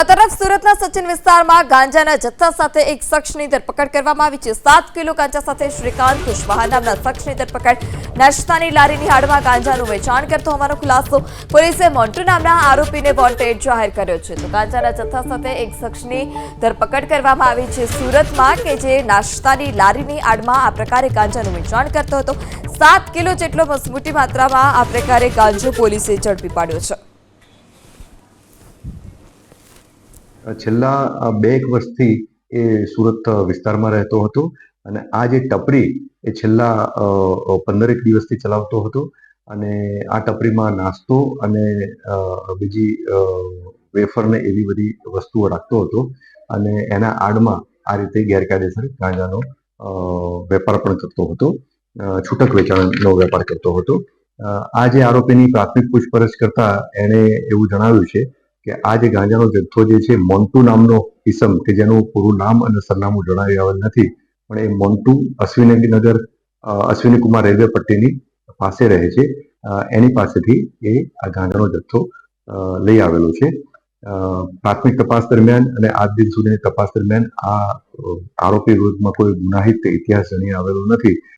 તરફ સુરતના સચિન વિસ્તારમાં ગાંજાના જથ્થા સાથે એક શખ્સની ધરપકડ કરવામાં આવી છે। 7 કિલો ગાંજા સાથે શ્રીકાંત કુશવાહા નામના શખ્સની ધરપકડ। નાસ્તાની લારીની આડમાં ગાંજાનું વેચાણ કરતો હોવાનો ખુલાસો। પોલીસે મોન્ટુ નામના આરોપીને વોન્ટેડ જાહેર કર્યો છે। તો ગાંજાના જથ્થા સાથે એક શખ્સની ધરપકડ કરવામાં આવી છે સુરતમાં, કે જે નાસ્તાની લારીની આડમાં આ પ્રકારે ગાંજાનું વેચાણ કરતો હતો। 7 કિલો જેટલો મોટી માત્રામાં આ પ્રકારે ગાંજો પોલીસે ઝડપી પાડ્યો છે। છેલ્લા 2 વર્ષથી એ સુરત વિસ્તારમાં રહેતો હતો અને આ જે ટપરી એ છેલ્લા 15 દિવસથી ચલાવતો હતો અને આ ટપરીમાં નાસ્તો અને બીજી વેફર ને એવી બધી વસ્તુઓ રાખતો હતો અને એના આડમાં આ રીતે ગેરકાયદેસર ગાંજાનો વેપાર પણ કરતો હતો, છૂટક વેચાણનો વેપાર કરતો હતો। આ જે આરોપીની પ્રાથમિક પૂછપરછ કરતા એણે એવું જણાવ્યું છે કે આ જે ગાંજાનો જથ્થો જે છે મોન્ટુ નામનો ઇસમ, કે જેનું પૂરું નામ અને સરનામું જણાવી આવેલ નથી, પણ એ મોન્ટુ અશ્વિનીનગર અશ્વિની કુમાર રેલવે પટ્ટીની પાસે રહે છે, એની પાસેથી એ આ ગાંજાનો જથ્થો લઈ આવેલો છે। પ્રાથમિક તપાસ દરમિયાન અને આજ દિન સુધીની તપાસ દરમિયાન આ આરોપી વિરુદ્ધમાં કોઈ ગુનાહિત ઇતિહાસ જણી આવેલો નથી।